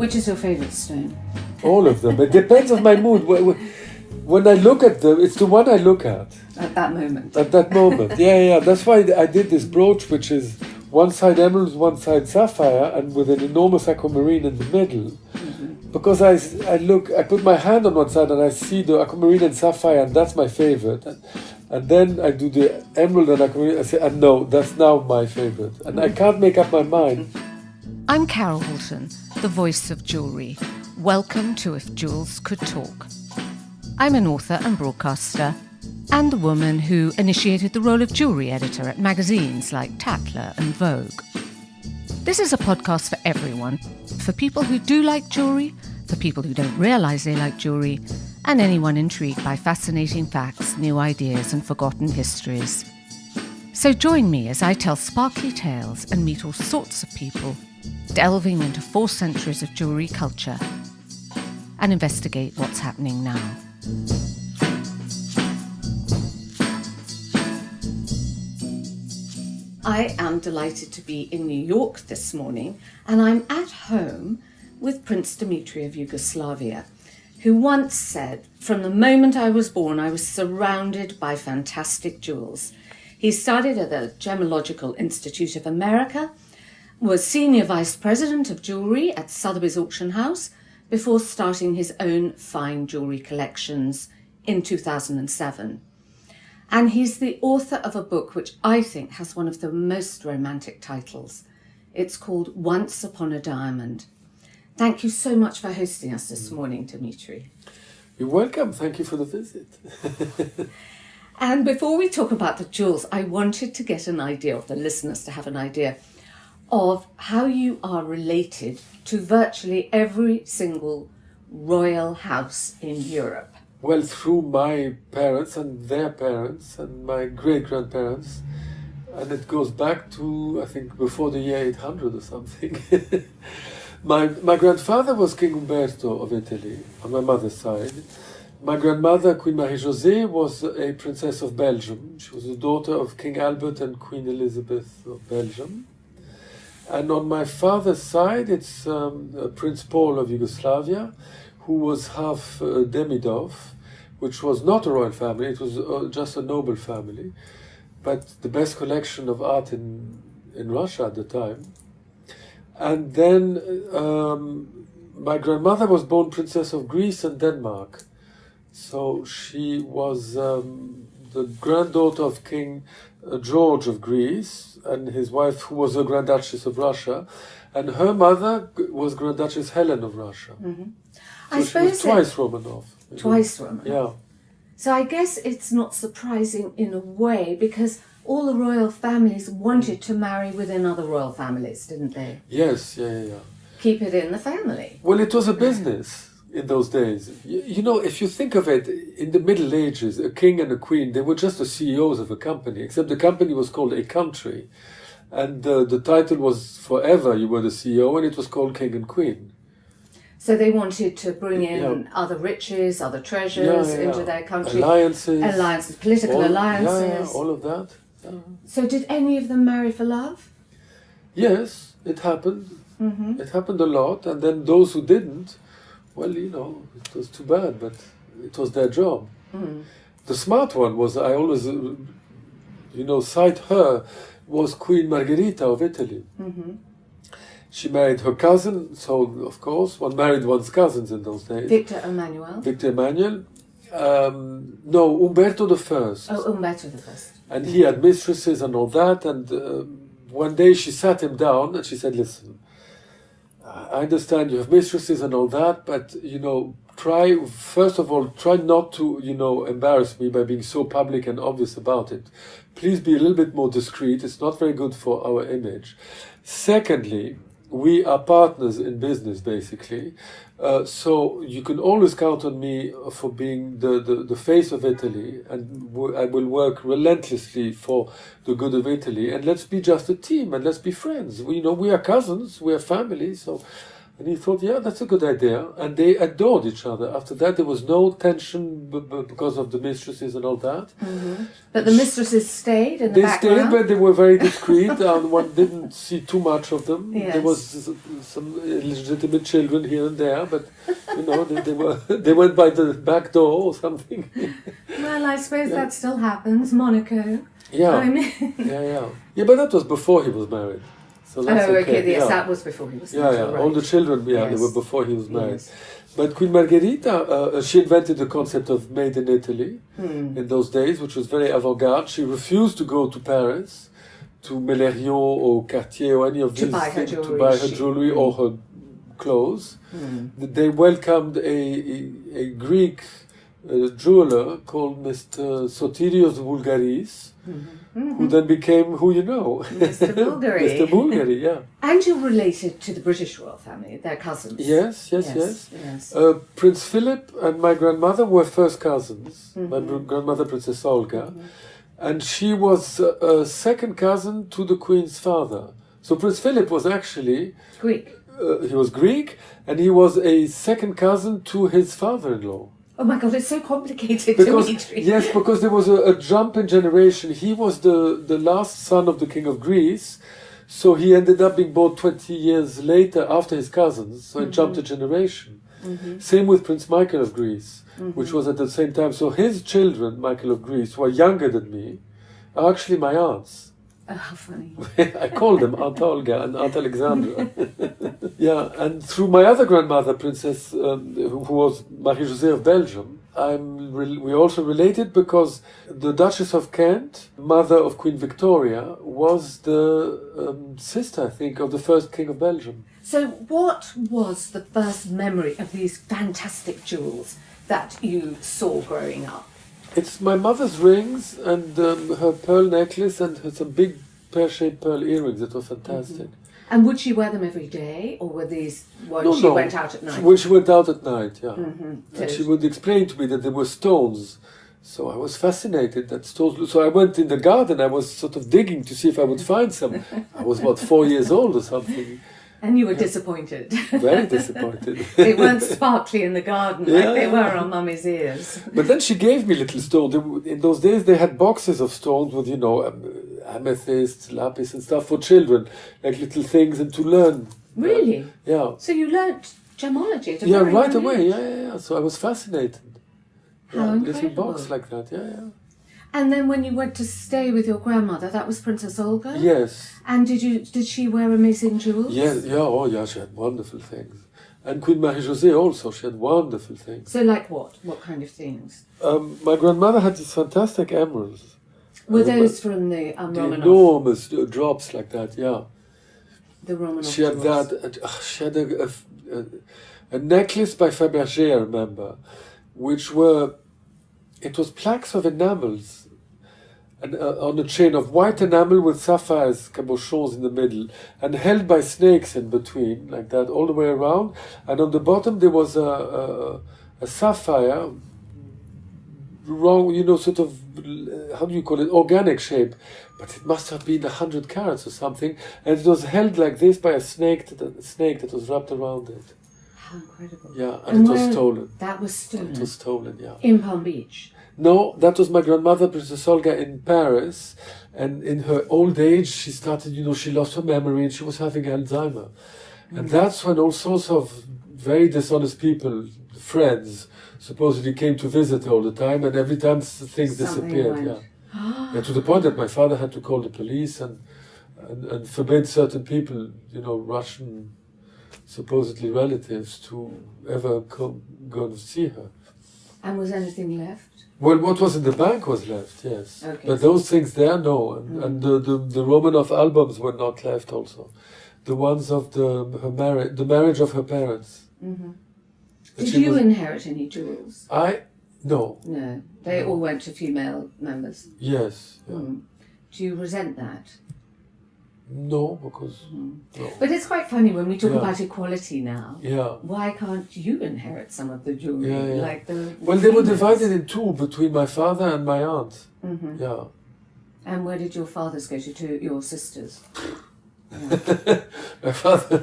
Which is your favourite stone? All of them. It depends on my mood. When I look at them, it's the one I look at. At that moment. At that moment, yeah. That's why I did this brooch, which is one side emerald, one side sapphire, and with an enormous aquamarine in the middle. Mm-hmm. Because I put my hand on one side and I see the aquamarine and sapphire, and that's my favorite. And then I do the emerald and aquamarine. I say, no, that's now my favorite. And I can't make up my mind. I'm Carol Woolton, the voice of jewellery. Welcome to If Jewels Could Talk. I'm an author and broadcaster, and the woman who initiated the role of jewellery editor at magazines like Tatler and Vogue. This is a podcast for everyone, for people who do like jewellery, for people who don't realise they like jewellery, and anyone intrigued by fascinating facts, new ideas and forgotten histories. So join me as I tell sparkly tales and meet all sorts of people, delving into 4 centuries of jewellery culture, and investigate what's happening now. I am delighted to be in New York this morning, and I'm at home with Prince Dimitri of Yugoslavia, who once said, "From the moment I was born, I was surrounded by fantastic jewels." He studied at the Gemological Institute of America, was senior vice president of jewellery at Sotheby's Auction House before starting his own fine jewellery collections in 2007. And he's the author of a book which I think has one of the most romantic titles. It's called Once Upon a Diamond. Thank you so much for hosting us this morning, Dimitri. You're welcome. Thank you for the visit. And before we talk about the jewels, I wanted to get an idea, of the listeners to have an idea, of how you are related to virtually every single royal house in Europe. Well, through my parents and their parents and my great-grandparents, and it goes back to, I think, before the year 800 or something. My grandfather was King Umberto of Italy, on my mother's side. My grandmother, Queen Marie-Josée, was a princess of Belgium. She was the daughter of King Albert and Queen Elizabeth of Belgium. And on my father's side, it's Prince Paul of Yugoslavia, who was half Demidov, which was not a royal family, it was just a noble family, but the best collection of art in Russia at the time. And then my grandmother was born Princess of Greece and Denmark. So she was the granddaughter of King George of Greece and his wife, who was a Grand Duchess of Russia, and her mother was Grand Duchess Helen of Russia. Mm-hmm. So she was twice Romanov. Twice Romanov. Yeah. So I guess it's not surprising in a way, because all the royal families wanted to marry within other royal families, didn't they? Yes, yeah. Keep it in the family. Well, it was a business in those days. You know, if you think of it, in the Middle Ages, a king and a queen, they were just the CEOs of a company, except the company was called a country. And the title was forever, you were the CEO, and it was called king and queen. So they wanted to bring in other riches, other treasures into their country. Alliances, political alliances. Yeah, all of that. Yeah. So did any of them marry for love? Yes, it happened. Mm-hmm. It happened a lot. And then those who didn't, well, you know, it was too bad, but it was their job. Mm. The smart one was, I always, cite her, was Queen Margherita of Italy. Mm-hmm. She married her cousin, so of course, one married one's cousins in those days. Victor Emmanuel. No, Umberto I. Oh, Umberto I. And he had mistresses and all that, and one day she sat him down and she said, "Listen, I understand you have mistresses and all that, but, try not to, embarrass me by being so public and obvious about it. Please be a little bit more discreet. It's not very good for our image. Secondly, we are partners in business, basically. So you can always count on me for being the face of Italy, and I will work relentlessly for the good of Italy. And let's be just a team, and let's be friends. We are cousins, we are family. So And he thought, yeah, that's a good idea. And they adored each other. After that, there was no tension because of the mistresses and all that. Mm-hmm. But the mistresses stayed in the They background? stayed, but they were very discreet, and one didn't see too much of them. Yes. There was some illegitimate children here and there, but they went by the back door or something. Well, I suppose that still happens. Monaco. Yeah, I mean... yeah, but that was before he was married. So that's Yes, that was before he was married. Yeah. Right. All the children, Yes. they were before he was married. Yes. But Queen Margherita, she invented the concept of made in Italy in those days, which was very avant-garde. She refused to go to Paris, to Mélérion or Cartier or any of these things to buy her jewellery or her clothes. They welcomed a Greek jeweler called Mr. Sotirios Vulgaris, who then became who you know. Mr. Bulgari. Mr. Bulgari, yeah. And you're related to the British royal family, they're cousins. Yes. Prince Philip and my grandmother were first cousins. My grandmother, Princess Olga. And she was a second cousin to the Queen's father. So Prince Philip was actually... Greek. He was Greek, and he was a second cousin to his father-in-law. Oh my God, it's so complicated, Dimitri. Yes, because there was a jump in generation. He was the last son of the King of Greece, so he ended up being born 20 years later after his cousins, so it jumped a generation. Same with Prince Michael of Greece, which was at the same time. So his children, Michael of Greece, who are younger than me, are actually my aunts. Oh, how funny. I called them Aunt Olga and Aunt Alexandra. Yeah, and through my other grandmother, Princess, who was Marie-José of Belgium, we're also related because the Duchess of Kent, mother of Queen Victoria, was the sister, I think, of the first King of Belgium. So what was the first memory of these fantastic jewels that you saw growing up? It's my mother's rings and her pearl necklace and some big pear-shaped pearl earrings that were fantastic. And would she wear them every day, or were these when she went out at night? When she went out at night, yeah. So And she would explain to me that there were stones. So I was fascinated that stones... So I went in the garden, I was sort of digging to see if I would find some. I was, 4 years old or something. And you were disappointed. Very disappointed. They weren't sparkly in the garden like they were on Mummy's ears. But then she gave me little stones. In those days, they had boxes of stones with, amethyst, lapis and stuff for children, like little things, and to learn. Really? Yeah. So you learnt gemology at a Yeah, very right young away. age? Yeah. So I was fascinated. How incredible. Little box like that, yeah. And then when you went to stay with your grandmother, that was Princess Olga? Yes. And did she wear amazing jewels? Yeah, she had wonderful things. And Queen Marie-José also, she had wonderful things. So like what? What kind of things? My grandmother had these fantastic emeralds. Were those from the The Romanov? enormous drops like that, yeah. The Romanov She had jewels. that, and she had a necklace by Fabergé, I remember, it was plaques of enamels. And, on a chain of white enamel with sapphires, cabochons in the middle, and held by snakes in between, like that, all the way around. And on the bottom there was a sapphire, sort of, how do you call it, organic shape. But it must have been 100 carats or something. And it was held like this by a snake that was wrapped around it. How incredible. Yeah, and it was stolen. That was stolen? It was stolen, yeah. In Palm Beach? No, that was my grandmother, Princess Olga, in Paris. And in her old age, she started, she lost her memory and she was having Alzheimer. And that's when all sorts of very dishonest people, friends, supposedly came to visit her all the time. And every time things disappeared, yeah. To the point that my father had to call the police and forbid certain people, Russian, supposedly relatives, to ever go and see her. And was anything left? Well, what was in the bank was left, yes. Okay. But those things there, no. And the Romanov albums were not left also. The ones of the marriage of her parents. Mm-hmm. Did you inherit any jewels? No. No. They all went to female members? Yes. Yeah. Do you resent that? No, because... No. But it's quite funny when we talk about equality now. Yeah. Why can't you inherit some of the jewellery? Yeah. Like Well, they were divided in two between my father and my aunt. Mm-hmm. Yeah. And where did your fathers go to your sisters? My father.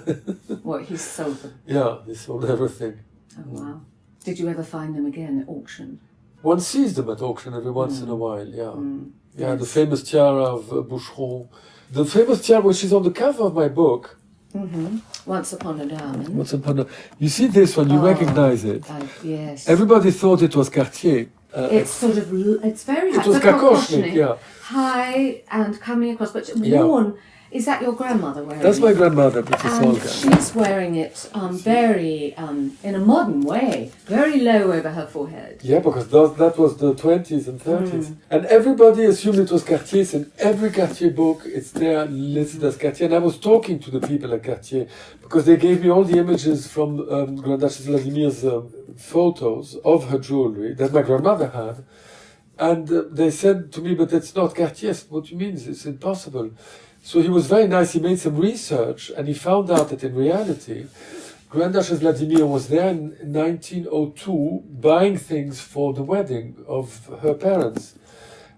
What, he sold them? Yeah, he sold everything. Oh, wow. Did you ever find them again at auction? One sees them at auction every once in a while, yeah. Yeah, Yes. the famous tiara of Boucheron. The famous tiara, which is on the cover of my book. Once Upon a Diamond. Once upon a... You see this one, you recognize it. Yes. Everybody thought it was Cartier. It's sort of, it's very high. It was Look how Kakoshnik, cautioning. yeah. High and coming across, but Yeah. worn. Is that your grandmother wearing That's it? my grandmother, Princess And Olga. she's wearing it very, in a modern way, very low over her forehead. Yeah, because that was the 20s and 30s. And everybody assumed it was Cartier. So in every Cartier book, it's there listed as Cartier. And I was talking to the people at Cartier because they gave me all the images from Grand Duchess Vladimir's photos of her jewellery that my grandmother had. And they said to me, but it's not Cartier. I said, what do you mean? It's impossible. So he was very nice. He made some research and he found out that in reality, Grand Duchess Vladimir was there in 1902 buying things for the wedding of her parents.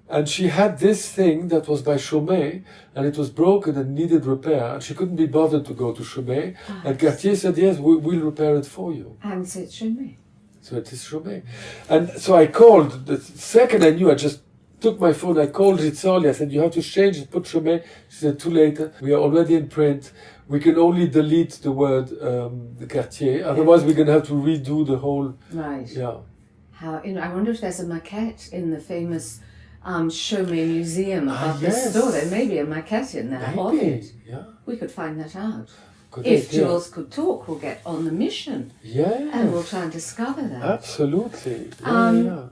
And she had this thing that was by Chaumet and it was broken and needed repair. And she couldn't be bothered to go to Chaumet. And Cartier said, yes, we'll repair it for you. And so it's Chaumet. So it is Chaumet. And so I called, the second I knew, I just took my phone, I called Rizzoli, I said, you have to change it, put Chaumet. She said, too late, we are already in print. We can only delete the word the Cartier, otherwise we're going to have to redo the whole... Right. Yeah. How, I wonder if there's a maquette in the famous Chaumet Museum above yes. this store. There may be a maquette in there of Maybe, it. yeah. We could find that out. Good If idea. Jules could talk, we'll get on the mission. Yeah. And we'll try and discover that. Absolutely. Yeah.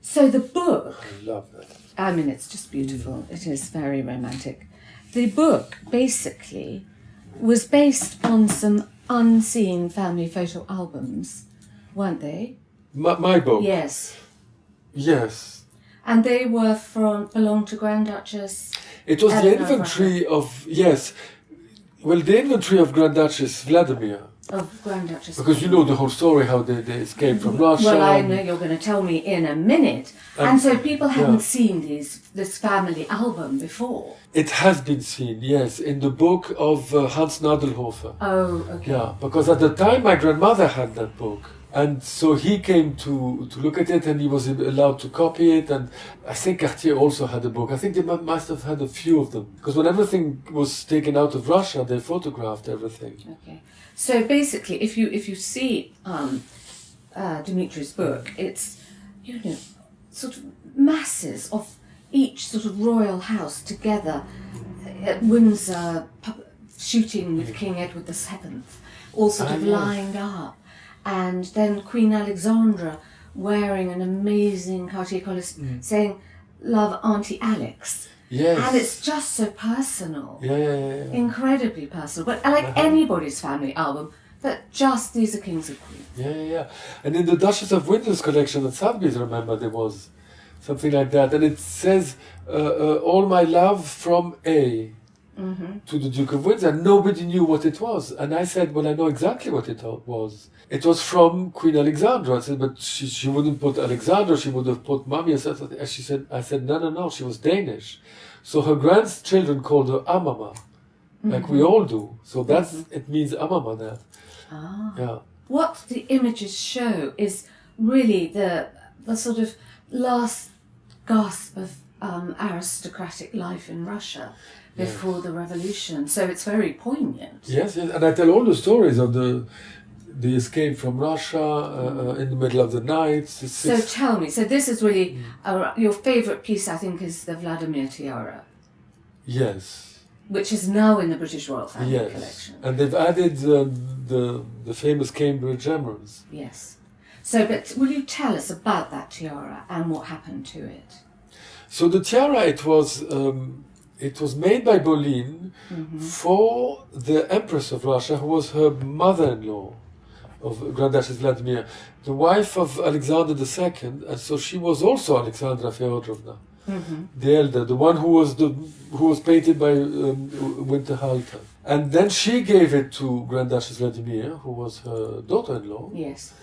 So the book, I love that. I mean, it's just beautiful. It is very romantic. The book, basically, was based on some unseen family photo albums, weren't they? My book? Yes. Yes. And they were belonged to Grand Duchess. It was the Eleanor of inventory of, yes, well, the inventory of Grand Duchess Vladimir. Of Grand Duchess. Because you know the whole story, how they escaped from Russia. Well, I know you're going to tell me in a minute. And so people hadn't seen this family album before. It has been seen, yes, in the book of Hans Nadelhofer. Oh, okay. Yeah, because at the time my grandmother had that book. And so he came to look at it and he was allowed to copy it. And I think Cartier also had a book. I think they must have had a few of them. Because when everything was taken out of Russia, they photographed everything. Okay. So basically, if you see Dimitri's book, it's, sort of masses of each sort of royal house together at Windsor, shooting with King Edward VII, all sort of lined up. And then Queen Alexandra wearing an amazing Cartier collar saying, "Love, Auntie Alex." Yes. And it's just so personal. Yeah. Incredibly personal. But like anybody's family album, but just these are kings and queens. Yeah. And in the Duchess of Windsor's collection at Sotheby's, remember, there was something like that. And it says, all my love from A to the Duke of Windsor. And nobody knew what it was. And I said, well, I know exactly what it was. It was from Queen Alexandra. I said, but she wouldn't put Alexandra, she would have put Mommy. I said, no, she was Danish. So her grandchildren called her Amama, like we all do. So it means Amama now. Ah. Yeah. What the images show is really the sort of last gasp of aristocratic life in Russia before the revolution. So it's very poignant. Yes, and I tell all the stories of the escape from Russia in the middle of the night. So tell me, so this is really your favourite piece, I think, is the Vladimir tiara. Yes. Which is now in the British Royal Family Collection. And they've added the famous Cambridge emeralds. Yes. So, but will you tell us about that tiara and what happened to it? So the tiara, it was made by Boleyn for the Empress of Russia, who was her mother-in-law of Grand Duchess Vladimir, the wife of Alexander II, and so she was also Alexandra Feodorovna, the elder, the one who was painted by Winterhalter. And then she gave it to Grand Duchess Vladimir, who was her daughter-in-law. Yes.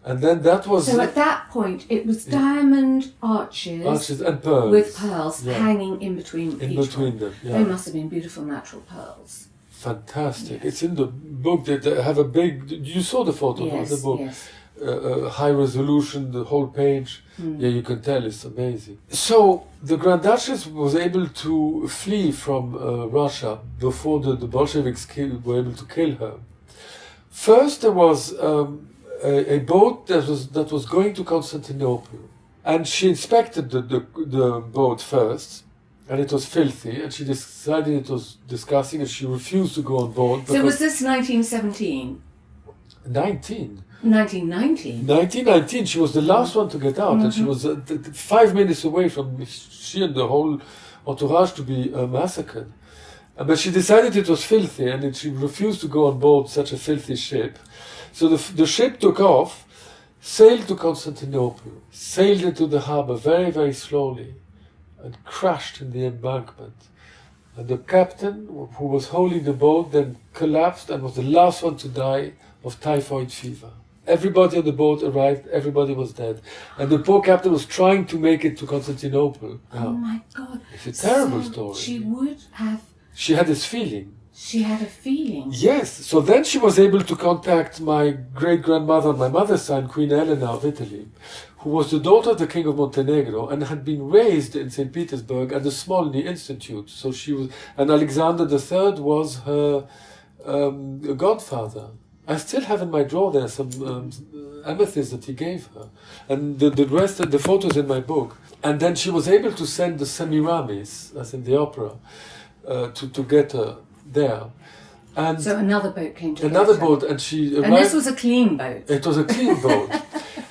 And then that was... So at that point, it was diamond arches and pearls. with pearls hanging in between In each between one. them, yeah. They must have been beautiful natural pearls. fantastic. Yes. It's in the book. They have a big. You saw the photo of the book. Yes. High resolution, the whole page. Yeah, you can tell it's amazing. So the Grand Duchess was able to flee from Russia before the Bolsheviks were able to kill her. First, there was a boat that was going to Constantinople, and she inspected the boat first, and it was filthy, and she decided it was disgusting, and she refused to go on board. So was this 1917? 1919, she was the last one to get out, and she was 5 minutes away from she and the whole entourage to be massacred. But she decided it was filthy, and she refused to go on board such a filthy ship. So the ship took off, sailed to Constantinople, sailed into the harbor very, very slowly, and crashed in the embankment. And the captain, who was holding the boat, then collapsed and was the last one to die of typhoid fever. Everybody on the boat arrived, everybody was dead. And the poor captain was trying to make it to Constantinople. Oh my God. It's a terrible story. She had this feeling. She had a feeling. Yes. So then she was able to contact my great-grandmother on my mother's side, Queen Elena of Italy, who was the daughter of the King of Montenegro and had been raised in St. Petersburg at the Smolny Institute. So she was, and Alexander III was her godfather. I still have in my drawer there some amethyst that he gave her, and the rest of the photos in my book. And then she was able to send the Semiramis, as in the opera, to get her there. And so another boat came to another boat, and she arrived. And this was a clean boat. It was a clean boat.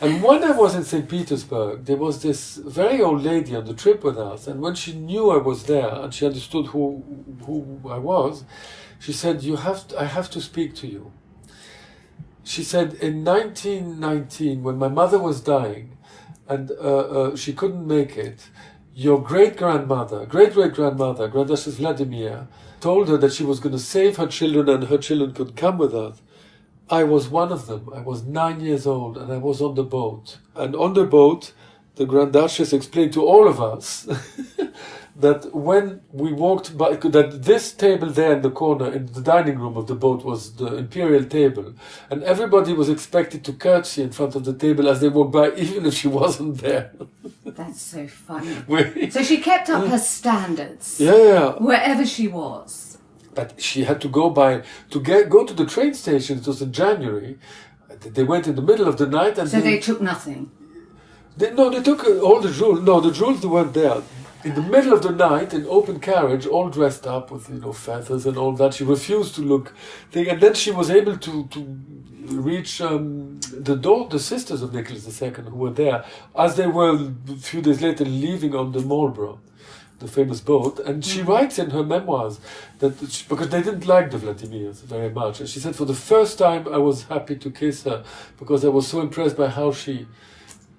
And when I was in St. Petersburg, there was this very old lady on the trip with us, and when she knew I was there and she understood who I was, she said, I have to speak to you. She said, in 1919, when my mother was dying and she couldn't make it, your great-great-grandmother, Grand Duchess Vladimir, told her that she was going to save her children and her children could come with us. I was one of them. I was 9 years old and I was on the boat. And on the boat, the Grand Duchess explained to all of us that when we walked by, that this table there in the corner in the dining room of the boat was the imperial table, and everybody was expected to curtsy in front of the table as they walked by, even if she wasn't there. That's so funny. So she kept up her standards. Yeah. Wherever she was. But she had to go go to the train station. It was in January. They went in the middle of the night, and so they took nothing. They took all the jewels. No, the jewels weren't there. In the middle of the night, in open carriage, all dressed up with feathers and all that. She refused to look, and then she was able to reach the sisters of Nicholas II, who were there, as they were a few days later leaving on the Marlborough, the famous boat. And she writes in her memoirs that because they didn't like the Vladimirs very much, and she said, for the first time I was happy to kiss her because I was so impressed by how she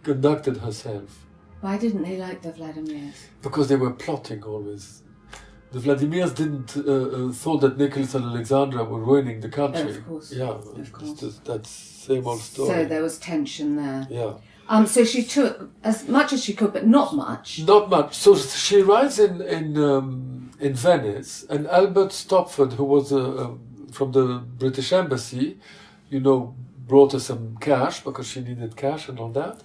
conducted herself. Why didn't they like the Vladimirs? Because they were plotting always. The Vladimirs didn't thought that Nicholas and Alexandra were ruining the country. Of course. Yeah, of course. That's same old story. So there was tension there. Yeah. So she took as much as she could, but not much. Not much. So she arrives in Venice, and Albert Stopford, who was from the British Embassy, brought her some cash because she needed cash and all that.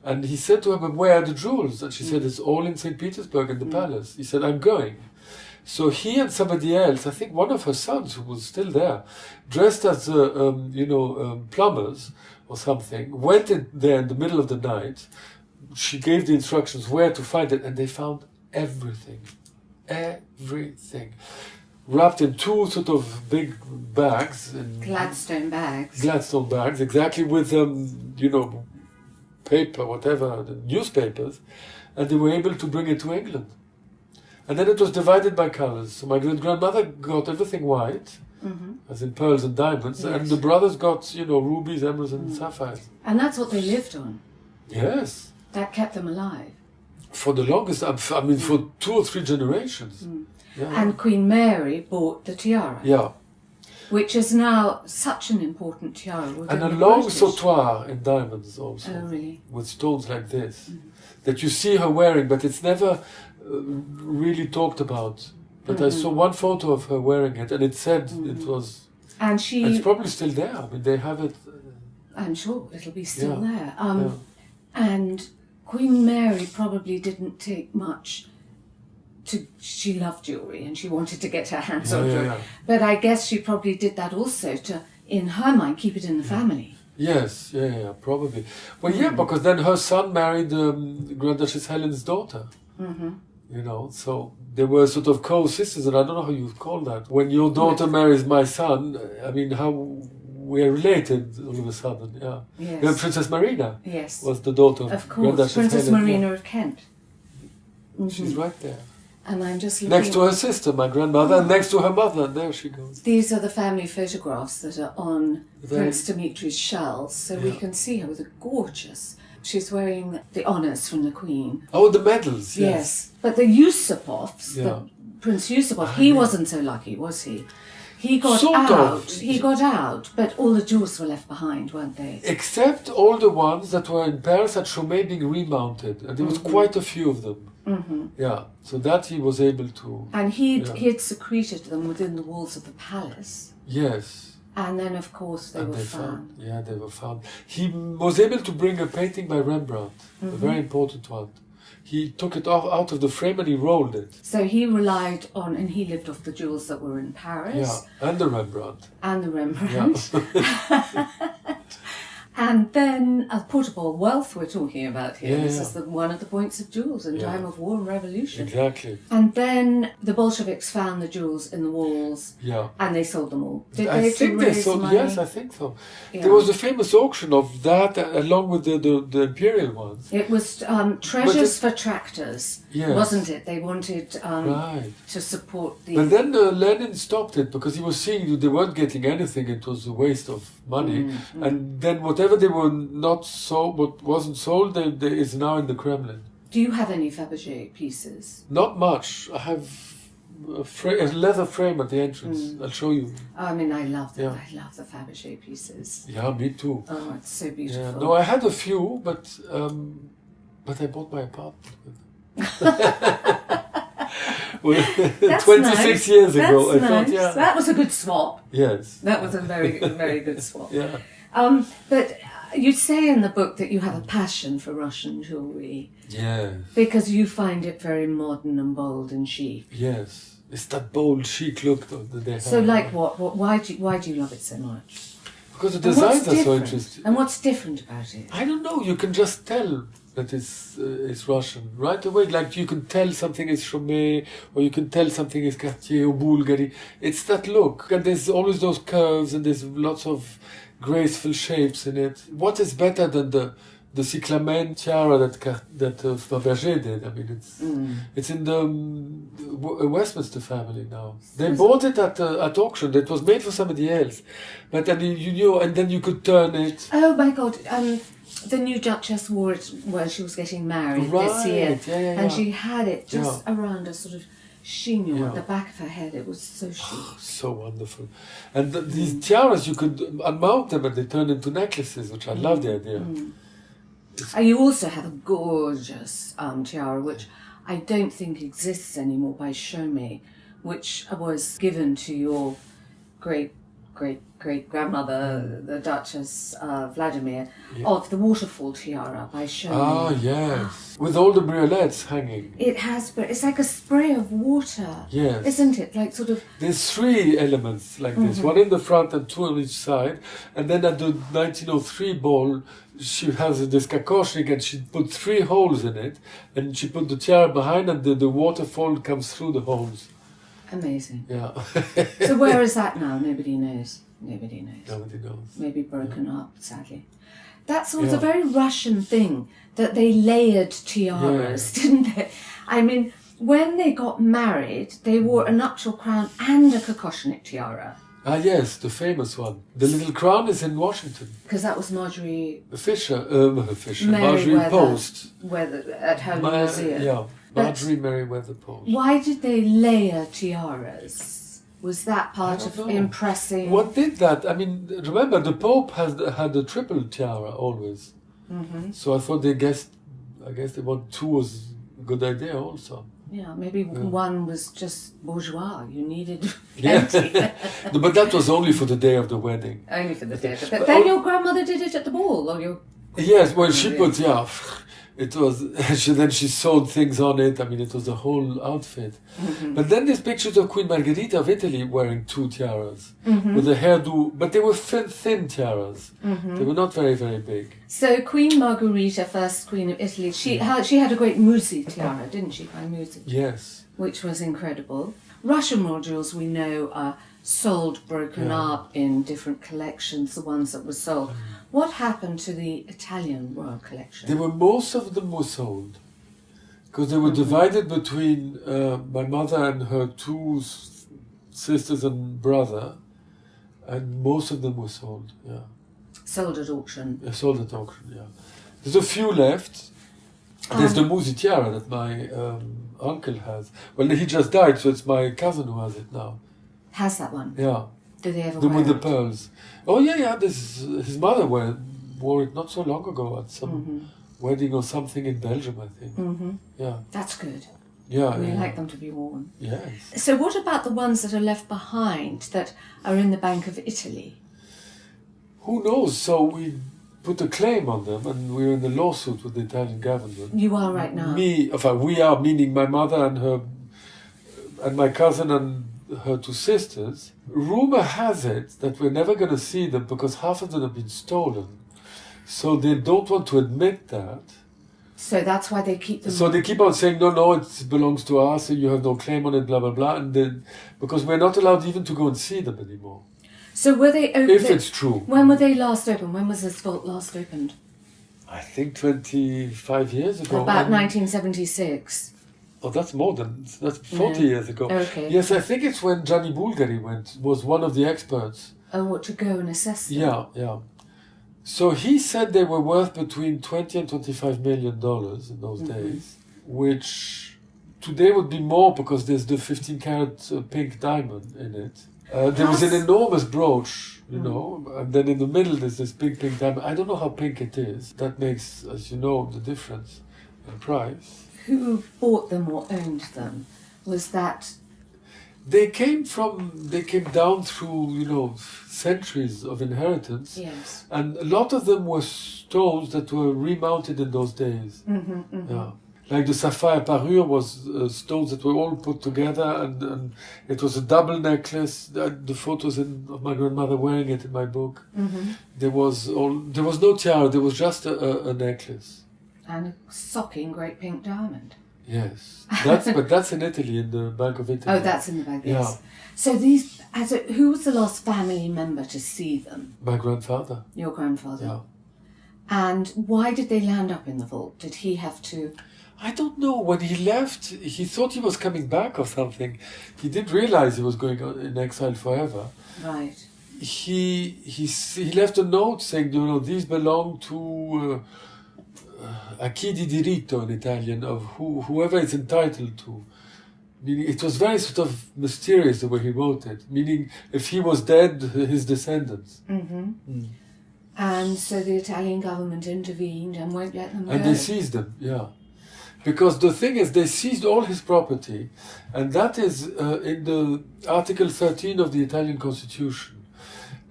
And he said to her, but where are the jewels? And she said, it's all in St. Petersburg in the palace. He said, I'm going. So he and somebody else, I think one of her sons who was still there, dressed as, plumbers or something, went in there in the middle of the night. She gave the instructions where to find it, and they found everything. Everything. Wrapped in two sort of big bags. Gladstone bags. Gladstone bags, exactly, with, paper, whatever, the newspapers, and they were able to bring it to England. And then it was divided by colours. So my great-grandmother got everything white, as in pearls and diamonds, and the brothers got, rubies, emeralds, and sapphires. And that's what they lived on. Yes. That kept them alive. For the longest, for 2 or 3 generations. Yeah. And Queen Mary bought the tiara. Yeah. Which is now such an important tiara. And a long sautoir in diamonds also. Oh, really? With stones like this. That you see her wearing, but it's never really talked about But I saw one photo of her wearing it, and it said it was. And It's probably still there. I mean, they have it. I'm sure it'll be still Yeah, there. yeah. And Queen Mary probably didn't take much. She loved jewellery and she wanted to get her hands on jewellery. Yeah. But I guess she probably did that also to, in her mind, keep it in the family. Yes, probably. Well, yeah, because then her son married Grand Duchess Helen's daughter. You know, so they were sort of co-sisters, and I don't know how you call that. When your daughter marries my son, I mean, how we're related all of a sudden, yeah. Yes. Yeah, Princess Marina was the daughter of Grand course, Duchess Princess Helen. Marina of Kent. She's right there. And I'm just looking... Next to her sister, my grandmother, and next to her mother, and there she goes. These are the family photographs that are on Prince Dimitri's shells, so we can see her with a gorgeous... She's wearing the honours from the Queen. Oh, the medals, Yes. But the Yusupovs, Prince Yusupov, he wasn't so lucky, was he? He got He got out, but all the jewels were left behind, weren't they? Except all the ones that were in Paris at Chaumet being remounted, and there was quite a few of them. Yeah, so that he was able to... And he'd secreted them within the walls of the palace. Yes. And then, of course, they were found. Yeah, they were found. He was able to bring a painting by Rembrandt, a very important one. He took it out of the frame and he rolled it. So he relied on, and he lived off the jewels that were in Paris. Yeah, and the Rembrandt. And the Rembrandt. Yeah. And then a portable wealth we're talking about here. This is one of the points of jewels in time of war and revolution. Exactly. And then the Bolsheviks found the jewels in the walls. Yeah. And they sold them all. Did I think they sold. money? Yes, I think so. Yeah. There was a famous auction of that along with the imperial ones. It was treasures for tractors, wasn't it? They wanted to support the... But then Lenin stopped it because he was seeing they weren't getting anything. It was a waste of money. And then whatever they were not sold, what wasn't sold, is now in the Kremlin. Do you have any Fabergé pieces? Not much. I have a leather frame at the entrance. I'll show you. I mean, I love them. I love the Fabergé pieces. Yeah, me too. Oh, it's so beautiful. Yeah. No, I had a few, but I bought my apartment with them. Well, 26 years ago, That's I thought, nice. That was a good swap. Yes. That was a very, very good swap. Yeah. But you say in the book that you have a passion for Russian jewellery. Yes. Because you find it very modern and bold and chic. Yes. It's that bold, chic look that they have. So, like what? Why do you love it so much? Because the designs are so interesting. And what's different about it? I don't know. You can just tell that it's Russian right away. Like you can tell something is Chaumet, or you can tell something is Cartier or Bulgari. It's that look, and there's always those curves, and there's lots of graceful shapes in it. What is better than the cyclamen tiara that Fabergé did? I mean, it's in the Westminster family now. They bought it at auction. It was made for somebody else, but then you knew, and then you could turn it. Oh my God! The new Duchess wore it when she was getting married this year, and she had it just around a sort of chignon at the back of her head. It was so chic. So wonderful. And these tiaras, you could unmount them and they turn into necklaces, which I love the idea. You also have a gorgeous tiara, which I don't think exists anymore, by Chaumet, which was given to your great-great-great-grandmother, the Duchess Vladimir, of the waterfall tiara by Chaumet. Ah, yes. With all the briolets hanging. It has, but it's like a spray of water. Yes. Isn't it? Like sort of... There's 3 elements like this, one in the front and 2 on each side. And then at the 1903 ball, she has this kakoshnik and she put 3 holes in it. And she put the tiara behind and the waterfall comes through the holes. Amazing. Yeah. So where is that now? Nobody knows. Nobody knows. Nobody knows. Maybe broken up, sadly. That's also a very Russian thing, that they layered tiaras, didn't they? I mean, when they got married, they wore a nuptial crown and a kokoshnik tiara. Ah, yes, the famous one. The little crown is in Washington. Because that was Marjorie Marjorie Post. At her museum. Yeah, Marjorie Merriweather Post. Why did they layer tiaras? Was that part of impressing? What did that? I mean, remember, the Pope had a triple tiara always. So I thought I guess they want 2 was a good idea also. Yeah, maybe one was just bourgeois. You needed Yeah. plenty. No, but that was only for the day of the wedding. Only for the day. But then your grandmother did it at the ball, or your... Yes, well, she put, it was, then she sewed things on it. I mean, it was a whole outfit. But then there's pictures of Queen Margherita of Italy wearing 2 tiaras with a hairdo, but they were thin tiaras. They were not very, very big. So Queen Margherita, first Queen of Italy, she had a great Musi tiara, didn't she, by Musi? Yes. Which was incredible. Russian royal jewels, we know, are sold, broken up in different collections, the ones that were sold. What happened to the Italian royal collection? Most of them were sold. Because they were divided between my mother and her 2 sisters and brother. And most of them were sold, Sold at auction. Sold at auction, There's a few left. There's the Musi tiara that my uncle has. Well, he just died, so it's my cousin who has it now. Has that one? Yeah. Do they ever The wear with the it? pearls. Oh, yeah. His mother wore it not so long ago at some wedding or something in Belgium, I think. Yeah. That's good. Yeah. We like them to be worn. Yes. So what about the ones that are left behind that are in the Bank of Italy? Who knows? So we put a claim on them and we're in the lawsuit with the Italian government. You are right now? We are, meaning my mother and my cousin and her 2 sisters. Rumor has it that we're never going to see them because half of them have been stolen. So they don't want to admit that. So that's why they keep them... So they keep on saying, no, it belongs to us and you have no claim on it, blah, blah, blah. And then, because we're not allowed even to go and see them anymore. So were they open? If it's true. When were they last opened? When was this vault last opened? I think 25 years ago. About 1976. Oh, that's 40 years ago. Okay. Yes, I think it's when Gianni Bulgari was one of the experts. Oh, what, to go and assess them? Yeah. So he said they were worth between $20 and $25 million in those days, which today would be more because there's the 15-carat pink diamond in it. There was an enormous brooch, and then in the middle there's this big pink diamond. I don't know how pink it is. That makes, as you know, the difference in price. Who bought them or owned them? Was that... They came down through, centuries of inheritance. Yes. And a lot of them were stones that were remounted in those days. Yeah. Like the sapphire parure was stones that were all put together, and it was a double necklace. The photos of my grandmother wearing it in my book. There was no tiara. There was just a necklace. And a socking great pink diamond. Yes, but that's in Italy, in the Bank of Italy. Oh, that's in the bank. Yes. Yeah. So who was the last family member to see them? My grandfather. Your grandfather. Yeah. And why did they land up in the vault? Did he have to? I don't know. When he left, he thought he was coming back or something. He didn't realize he was going in exile forever. Right. He left a note saying, these belong to a chi di diritto in Italian, of whoever is entitled to. Meaning, it was very sort of mysterious the way he wrote it. Meaning, if he was dead, his descendants. And so the Italian government intervened and won't let them go. And they seized them, yeah. Because the thing is, they seized all his property, and that is in the Article 13 of the Italian Constitution.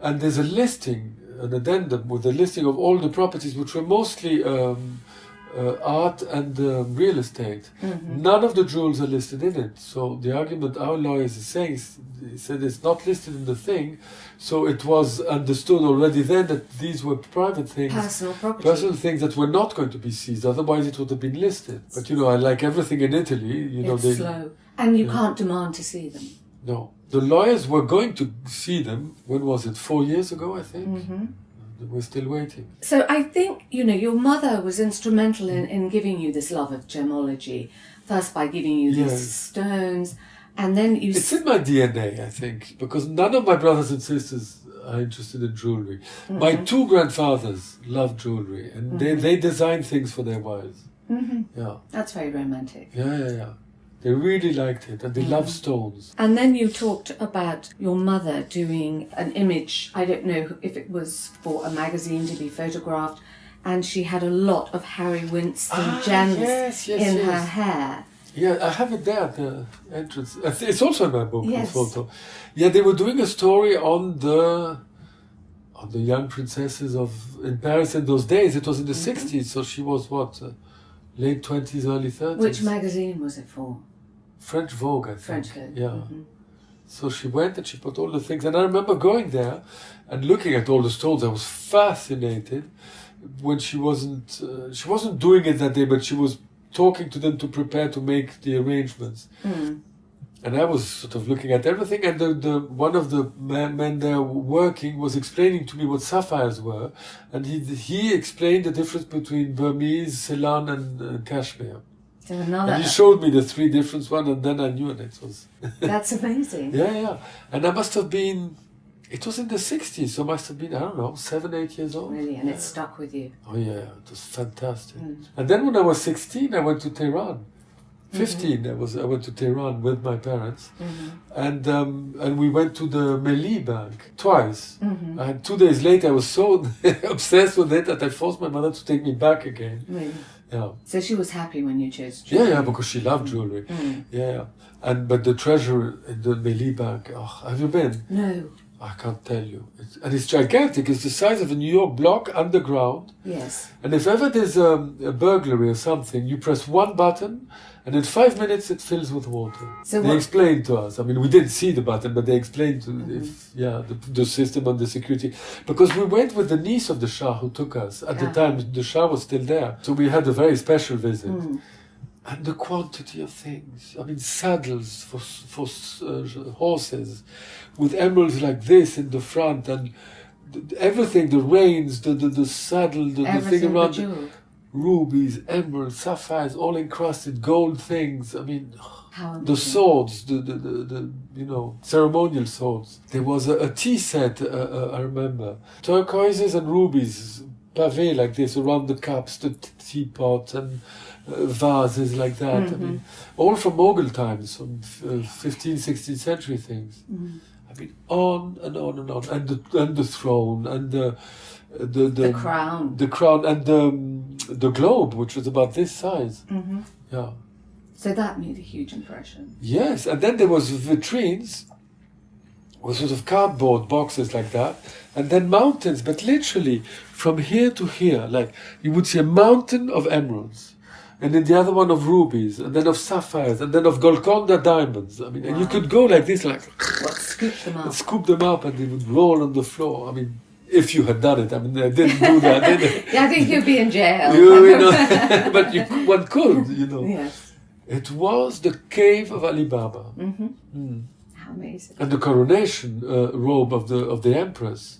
And there's a listing, an addendum with a listing of all the properties, which were mostly art and real estate. None of the jewels are listed in it. So the argument our lawyers is saying, he said it's not listed in the thing, so it was understood already then that these were private things. Personal property. Personal things that were not going to be seized, otherwise it would have been listed. But like everything in Italy, it's slow. And you can't demand to see them. No. The lawyers were going to see them, when was it, 4 years ago, I think? We're still waiting. So I think, your mother was instrumental in giving you this love of gemology. First by giving you these stones, and then you... It's in my DNA, I think, because none of my brothers and sisters are interested in jewellery. My 2 grandfathers loved jewellery, and they designed things for their wives. Yeah. That's very romantic. Yeah. They really liked it, and they loved stones. And then you talked about your mother doing an image, I don't know if it was for a magazine to be photographed, and she had a lot of Harry Winston gems in her hair. Yeah, I have it there at the entrance. It's also in my book, Yes. this photo. Yeah, they were doing a story on the young princesses in Paris in those days. It was in the 60s, so she was late 20s, early 30s. Which magazine was it for? French Vogue, I think. French Vogue. Yeah. Mm-hmm. So she went and she put all the things. And I remember going there and looking at all the stones. I was fascinated when she wasn't doing it that day, but she was talking to them to prepare to make the arrangements. Mm. And I was sort of looking at everything, and the one of the men there working was explaining to me what sapphires were, and he explained the difference between Burmese, Ceylon, and Kashmir. So another. And he showed me the three different ones, and then I knew it was. That's amazing. Yeah. And I must have been. It was in the 60s, so I must have been, I don't know, 7, 8 years old. Really, and it stuck with you. Oh yeah, it was fantastic. Mm. And then when I was 16, I went to Tehran. 15, I went to Tehran with my parents, and we went to the Melli Bank twice. And 2 days later, I was so obsessed with it that I forced my mother to take me back again. Really? Yeah. So she was happy when you chose jewelry? Yeah, because she loved jewelry. Yeah. But the treasure in the Melli Bank, have you been? No. I can't tell you. It's gigantic. It's the size of a New York block underground. Yes. And if ever there's a burglary or something, you press one button, and in 5 minutes it fills with water. So they explained to us. I mean, we didn't see the button, but they explained the system and the security. Because we went with the niece of the Shah who took us. At the time, the Shah was still there. So we had a very special visit. And the quantity of things. I mean, saddles for horses with emeralds like this in the front, and everything, the reins, the saddle, the thing around, rubies, emeralds, sapphires, all encrusted, gold things. I mean, the swords, the ceremonial swords. There was a tea set, I remember. Turquoises and rubies, pavé like this around the cups, the teapot, and vases like that. I mean, all from Mughal times, from 15th, 16th century things. I mean, on and on and on, and the throne, and the crown, and the globe, which was about this size. Yeah. So that made a huge impression. Yes, and then there was vitrines, with sort of cardboard boxes like that, and then mountains, but literally from here to here, like you would see a mountain of emeralds. And then the other one of rubies, and then of sapphires, and then of Golconda diamonds. I mean, and you could go like this, like... scoop them up. And scoop them up, and they would roll on the floor. I mean, if you had done it. I mean, I didn't do that, did I? Yeah, I think you'd be in jail. But one could, Yes. It was the cave of Ali Baba. How amazing. And the coronation robe of the empress.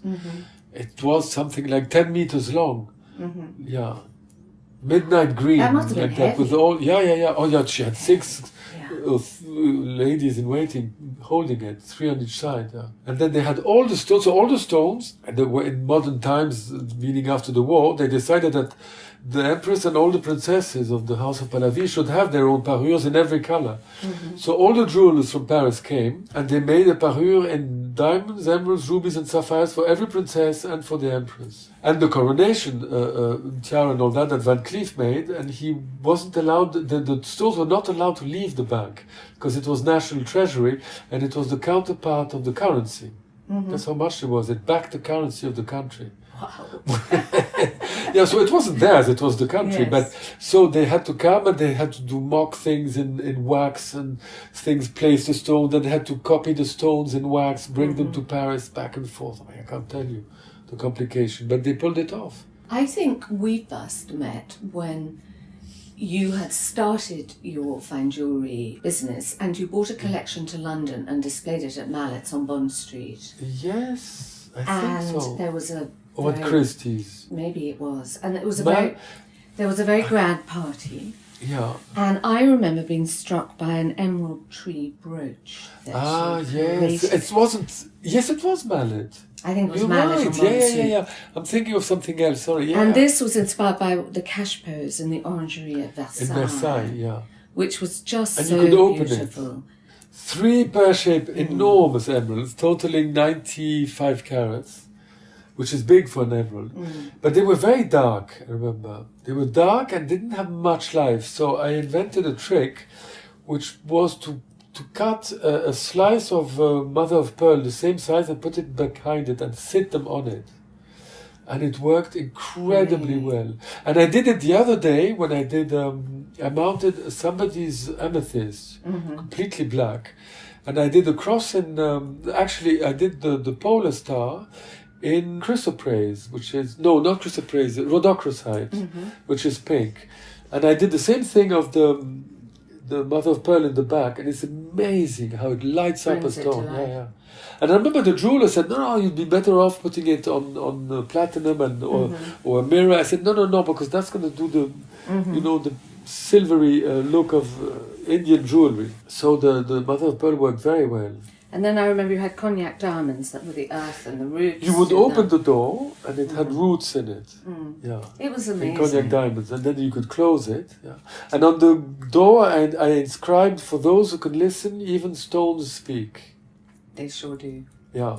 It was something like 10 meters long. Yeah. Midnight green, that must have been like that, heavy. with all. Yeah. Oh yeah, she had 6 ladies in waiting holding it, 3 on each side. Yeah. And then they had all the stones. So all the stones, and they were in modern times, meaning after the war, they decided that the empress and all the princesses of the House of Pahlavi should have their own parures in every color. So all the jewelers from Paris came, and they made a parure in diamonds, emeralds, rubies, and sapphires for every princess and for the empress. And the coronation tiara and all that Van Cleef made, and he wasn't allowed, the stones were not allowed to leave the bank, because it was national treasury, and it was the counterpart of the currency. That's how much it was. It backed the currency of the country. Wow. Yeah, so it wasn't theirs, it was the country. Yes. But so they had to come, and they had to do mock things in wax, and things, place the stones, and they had to copy the stones in wax, bring them to Paris, back and forth. I can't tell you the complication, but they pulled it off. I think we first met when you had started your fine jewellery business, and you brought a collection to London and displayed it at Mallett's on Bond Street. Yes, I And think so. there was a Or at Christie's. Maybe it was. And it was there was a very grand party. Yeah. And I remember being struck by an emerald tree brooch. That you Yes. created. It wasn't. Yes, it was Mallet. I think it was You're Mallet on right. Bond Street. Yeah. I'm thinking of something else. Sorry. Yeah. And this was inspired by the cash pose in the orangery at Versailles. in Versailles. Yeah. Which was just And so you could open beautiful. it. 3 pear-shaped, enormous emeralds, totaling 95 carats, which is big for an emerald. But they were very dark, I remember. They were dark and didn't have much life. So I invented a trick which was to cut a slice of mother of pearl the same size and put it behind it and sit them on it. And it worked incredibly well. And I did it the other day when I did, I mounted somebody's amethyst, completely black. And I did a cross in, actually I did the polar star in chrysoprase, which is, no, not chrysoprase, rhodochrosite, which is pink. And I did the same thing of the mother of pearl in the back, and it's amazing how it lights up a stone. Yeah. And I remember the jeweler said, no, you'd be better off putting it on platinum and or a mirror. I said, no, because that's going to do the, the silvery look of Indian jewellery. So the mother of pearl worked very well. And then I remember you had cognac diamonds that were the earth and the roots. You would open the door and it had roots in it. Yeah. It was amazing. And cognac diamonds. And then you could close it. Yeah. And on the door I inscribed, for those who can listen, even stones speak. They sure do. Yeah.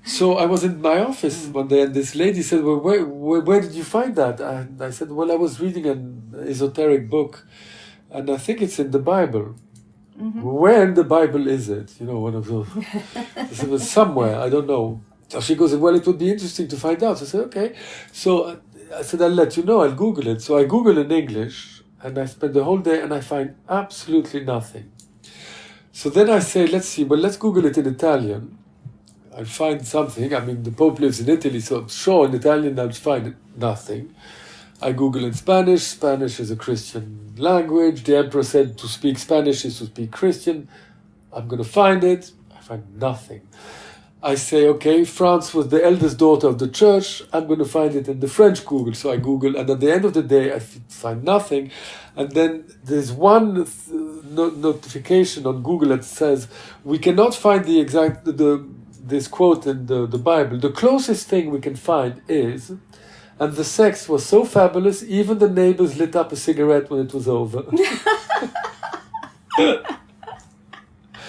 So I was in my office one day and this lady said, well, where did you find that? And I said, well, I was reading an esoteric book and I think it's in the Bible. Where in the Bible is it? One of those. It was somewhere, I don't know. So she goes, well, it would be interesting to find out. So I said, okay. So I said, I'll let you know, I'll Google it. So I Google in English and I spend the whole day and I find absolutely nothing. So then I say, let's Google it in Italian. I'll find something. I mean, the Pope lives in Italy, so I'm sure in Italian I'll find nothing. I Google in Spanish. Spanish is a Christian language. The emperor said to speak Spanish is to speak Christian. I'm going to find it. I find nothing. I say, okay, France was the eldest daughter of the church. I'm going to find it in the French Google. So I Google, and at the end of the day, I find nothing. And then there's one notification on Google that says, we cannot find the exact, this quote in the Bible. The closest thing we can find is, and the sex was so fabulous, even the neighbors lit up a cigarette when it was over.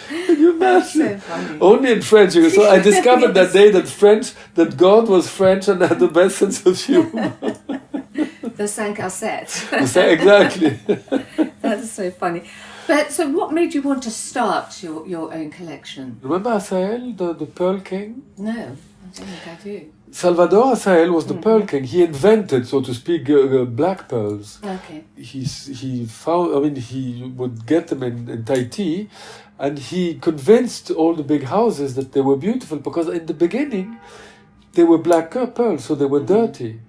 Can you imagine? So only in French. So I discovered that day that God was French and had the best sense of humor. The 5 à 7. Exactly. That's so funny. But so what made you want to start your own collection? Remember Asael, the Pearl King? No, I don't think I do. Salvador Asael was the Pearl King. He invented, so to speak, black pearls. Okay. He found, he would get them in Tahiti, and he convinced all the big houses that they were beautiful, because in the beginning, they were black pearls, so they were dirty.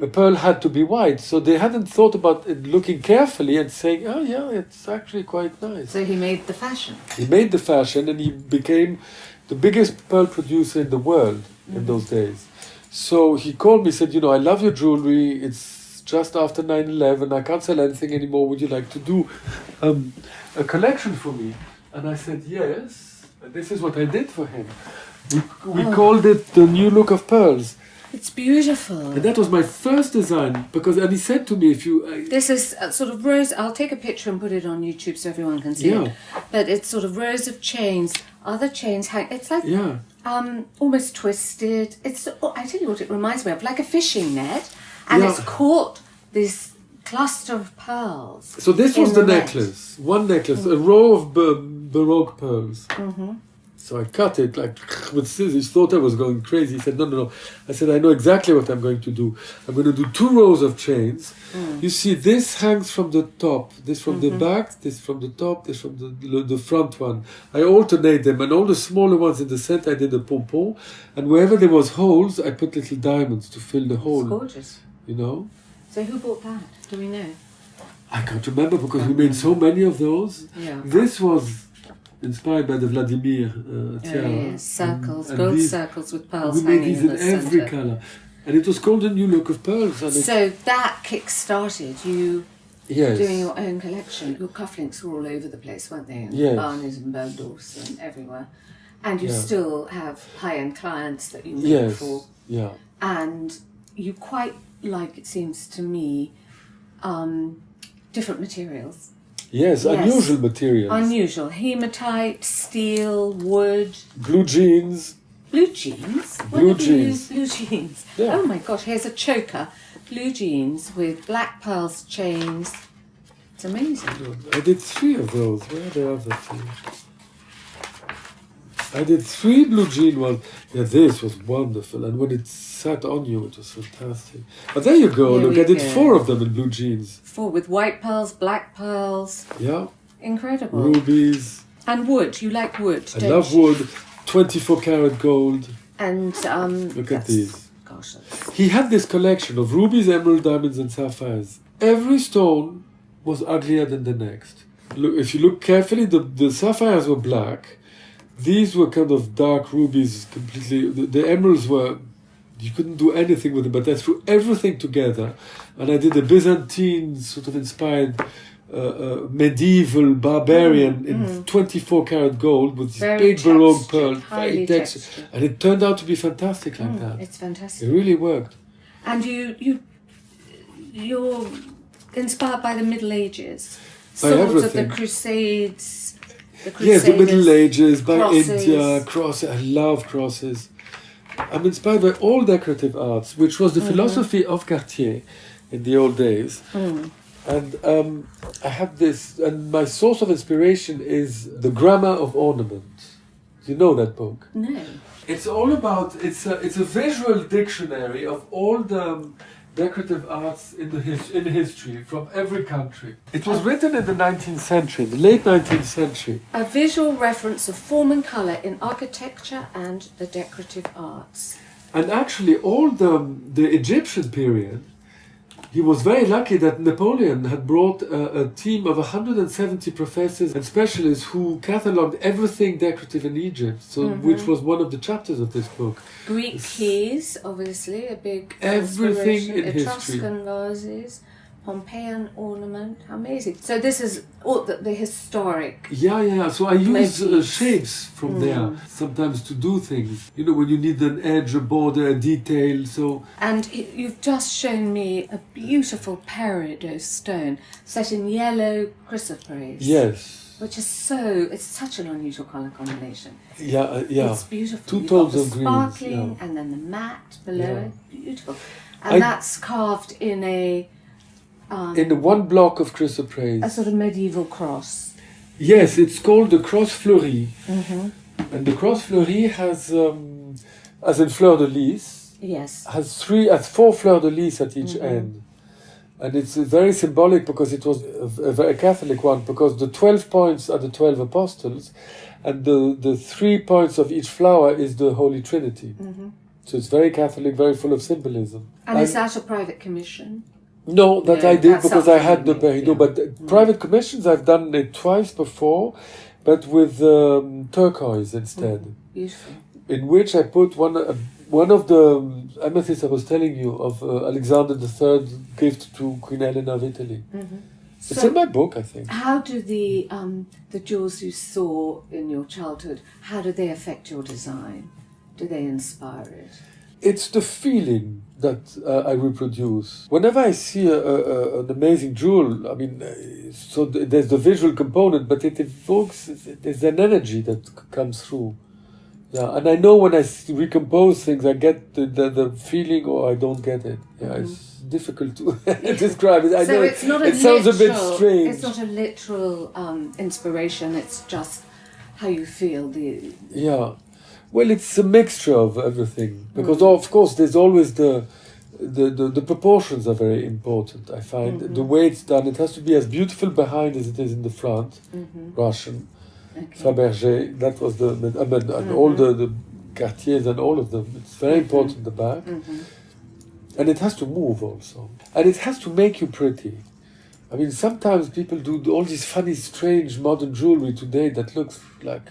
A pearl had to be white, so they hadn't thought about it, looking carefully and saying, oh yeah, it's actually quite nice. So he made the fashion. He made the fashion, and he became the biggest pearl producer in the world in those days. So he called me, said, I love your jewelry, it's just after 9/11, I can't sell anything anymore, would you like to do a collection for me? And I said, yes, and this is what I did for him. We called it the New Look of Pearls. It's beautiful. And that was my first design, and he said to me, if you... This is sort of rows, I'll take a picture and put it on YouTube so everyone can see it. But it's sort of rows of chains, other chains hang, it's like almost twisted. I tell you what it reminds me of, like a fishing net, and it's caught this cluster of pearls. So this was the necklace, one necklace, a row of Baroque pearls. So I cut it like with scissors. He thought I was going crazy. He said, no. I said, I know exactly what I'm going to do. I'm going to do 2 rows of chains. You see, this hangs from the top, this from the back, this from the top, this from the front one. I alternate them, and all the smaller ones in the center, I did a pompon. And wherever there was holes, I put little diamonds to fill the hole. It's gorgeous. So who bought that? Do we know? I can't remember, because we made so many of those. Yeah. This was inspired by the Vladimir tiara. Circles, gold circles with pearls we made hanging these in in the every center. colour. And it was called the New Look of Pearls. And So that kick-started you yes. doing your own collection. Your cufflinks were all over the place, weren't they? And Yes. Barney's and Bergdorf's and everywhere. And you Yeah. still have high-end clients that you make Yes, for. yeah. And you quite like, it seems to me, different materials. Yes, unusual materials. Unusual. Hematite, steel, wood. Blue jeans. Blue jeans? Blue When did you jeans. use blue jeans? Yeah. Oh my gosh, here's a choker. Blue jeans with black pearls chains. It's amazing. I did 3 of those. Where are the other 2? I did 3 blue jean ones. Yeah, this was wonderful. And when it sat on you, it was fantastic. But there you go. Here Look, we I did go. 4 of them in blue jeans. 4 with white pearls, black pearls. Yeah. Incredible. Rubies. And wood. You like wood, I don't love you? wood. 24 karat gold. And Look at these. Gosh, that's... He had this collection of rubies, emerald, diamonds, and sapphires. Every stone was uglier than the next. Look, if you look carefully, the sapphires were black. These were kind of dark rubies, completely. The emeralds were, you couldn't do anything with them, but I threw everything together. And I did a Byzantine, sort of inspired, medieval barbarian in 24 karat gold with these Very big Baroque textured, pearls, highly very textured. textured. And it turned out to be fantastic like that. It's It fantastic. really worked. And you're inspired by the Middle Ages. By Swords of everything. the Crusades. The Yes, the Middle Crusaders, Ages, by crosses. India, crosses. I love crosses. I'm inspired by all decorative arts, which was the philosophy of Cartier in the old days. And I have this, and my source of inspiration is The Grammar of Ornament. You know that book? No. It's all about, it's a visual dictionary of all the decorative arts in history from every country. It was written in the 19th century, the late 19th century. A visual reference of form and colour in architecture and the decorative arts. And actually all the Egyptian period, he was very lucky that Napoleon had brought a team of 170 professors and specialists who catalogued everything decorative in Egypt, so which was one of the chapters of this book. Greek keys, obviously, a big Everything inspiration. in Etruscan vases, Pompeian ornament. How amazing. So this is all the historic. Yeah. So I use Motifs. shapes from there sometimes to do things. You know, when you need an edge, a border, a detail. So And you've just shown me a beautiful peridot stone set in yellow chrysoprase. yes, Which is it's such an unusual colour combination. yeah. It's beautiful. 2 You've got tones the of greens. sparkling Yeah. and then the matte below Yeah. it. Beautiful. And I- that's carved in a In the one block of chrysoprase. sort of medieval cross. Yes, it's called the cross fleurie. And the cross fleurie has, as in fleur de lis, Yes. has 4 fleur de lis at each end. And it's very symbolic because it was a very Catholic one, because the 12 points are the 12 apostles, and the 3 points of each flower is the Holy Trinity. So it's very Catholic, very full of symbolism. And is that a private commission? No, that No, I did that's because I had the something unique, Peridot, yeah. but private commissions I've done it twice before, but with turquoise instead, Beautiful. in which I put one of the amethysts I was telling you of Alexander III gift to Queen Helena of Italy. It's So in my book, I think. how do the jewels you saw in your childhood, how do they affect your design? Do they inspire it? It's the feeling that I reproduce. Whenever I see an amazing jewel, I mean, there's the visual component, but it evokes, there's an energy that comes through. Yeah, and I know when I recompose things, I get the feeling or I don't get it. Yeah, it's difficult to describe it. I know it's not it sounds a bit strange. It's not a literal inspiration. It's just how you feel. Yeah. Well, it's a mixture of everything because, of course, there's always the proportions are very important. I find the way it's done. It has to be as beautiful behind as it is in the front. Russian, Fabergé. That was and all the Cartiers and all of them. It's very important the back, and it has to move also, and it has to make you pretty. I mean, sometimes people do all these funny, strange modern jewelry today that looks like.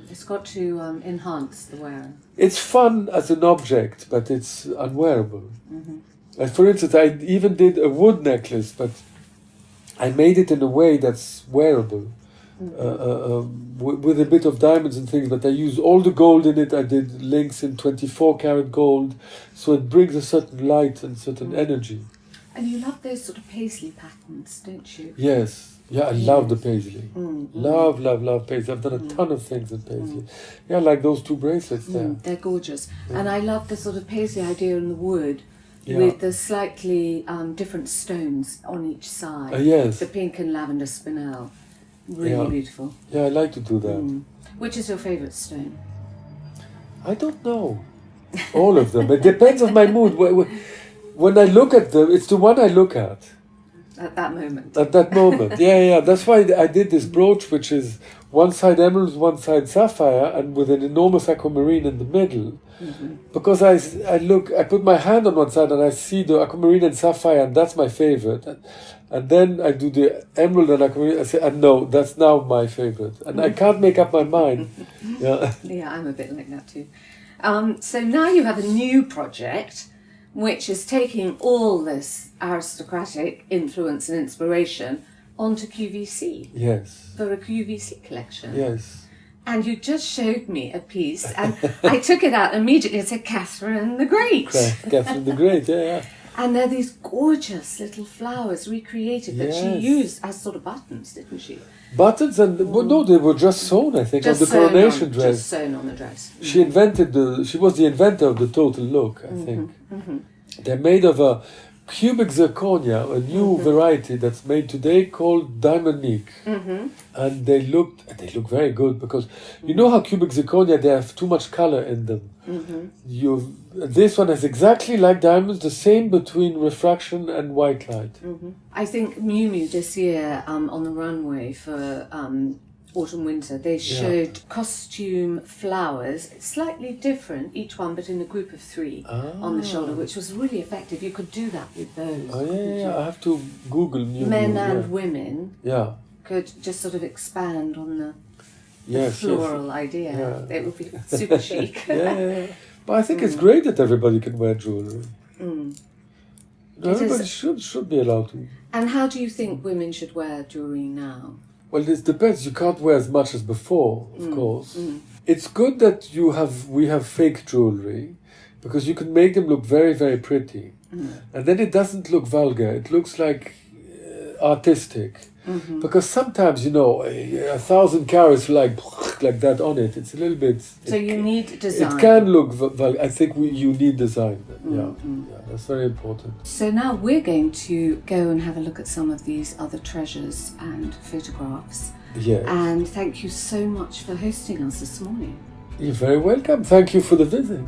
It's got to enhance the wearer. It's fun as an object, but it's unwearable. Like for instance, I even did a wood necklace, but I made it in a way that's wearable, with a bit of diamonds and things, but I used all the gold in it. I did links in 24 karat gold, so it brings a certain light and certain energy. And you love those sort of paisley patterns, don't you? Yes. Yeah, I love the paisley. Love paisley. I've done a ton of things in paisley. Yeah, like those 2 bracelets there. They're gorgeous. And I love the sort of paisley idea in the wood, with the slightly different stones on each side. Yes. The pink and lavender spinel. Really beautiful. Yeah, I like to do that. Which is your favourite stone? I don't know. All of them. It depends on my mood. When I look at them, it's the one I look at. At that moment. At that moment. Yeah. That's why I did this brooch, which is one side emerald, one side sapphire, and with an enormous aquamarine in the middle. Because I put my hand on one side and I see the aquamarine and sapphire, and that's my favorite. And then I do the emerald and aquamarine. I say, no, that's now my favorite. And I can't make up my mind. Yeah, I'm a bit like that too. So now you have a new project, which is taking all this aristocratic influence and inspiration onto QVC. Yes. For a QVC collection. Yes. And you just showed me a piece, and I took it out immediately and said, Catherine the Great. Catherine the Great, yeah. And they're these gorgeous little flowers recreated that she used as sort of buttons, didn't she? Buttons and no, they were just sewn, I think, on the coronation dress. Just sewn on the dress. She was the inventor of the total look, I think. They're made of a cubic zirconia, a new variety that's made today called Diamondique. And they look very good because you know how cubic zirconia, they have too much color in them. This one is exactly like diamonds, the same between refraction and white light. I think Miu Miu this year on the runway for autumn winter, they showed costume flowers, slightly different each one, but in a group of 3 on the shoulder, which was really effective. You could do that with those. I have to Google Miu Miu. Men and women could just sort of expand on the floral idea. It would be super chic. But I think it's great that everybody can wear jewellery. Everybody should be allowed to. And how do you think women should wear jewellery now? Well, this depends. You can't wear as much as before, of course. It's good that we have fake jewellery because you can make them look very, very pretty. And then it doesn't look vulgar. It looks like artistic. Because sometimes, 1,000 carats like that on it. It's a little bit... So you need design. It can look vulgar. I think you need design. That's very important. So now we're going to go and have a look at some of these other treasures and photographs. Yes. And thank you so much for hosting us this morning. You're very welcome. Thank you for the visit.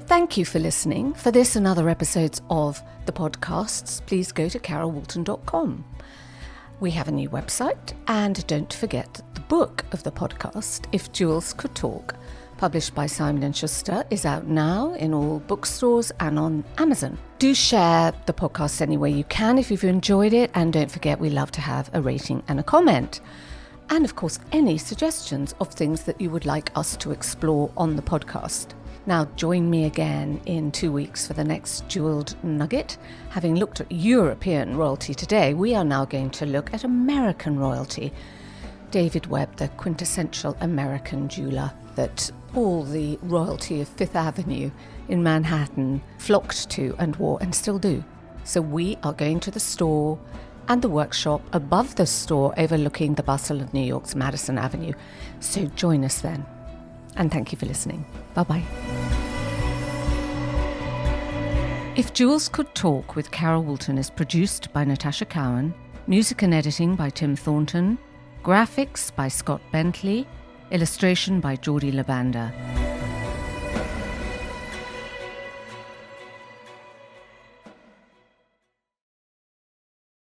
Thank you for listening. For this and other episodes of the podcasts, please go to carolwoolton.com. We have a new website, and don't forget the book of the podcast, If Jewels Could Talk, published by Simon & Schuster, is out now in all bookstores and on Amazon. Do share the podcast any way you can if you've enjoyed it, and don't forget we love to have a rating and a comment. And of course, any suggestions of things that you would like us to explore on the podcast. Now join me again in 2 weeks for the next Jewelled Nugget. Having looked at European royalty today, we are now going to look at American royalty. David Webb, the quintessential American jeweller that all the royalty of Fifth Avenue in Manhattan flocked to and wore and still do. So we are going to the store and the workshop above the store overlooking the bustle of New York's Madison Avenue. So join us then. And thank you for listening. Bye-bye. If Jewels Could Talk with Carol Woolton is produced by Natasha Cowan, music and editing by Tim Thornton, graphics by Scott Bentley, illustration by Jordi Labanda.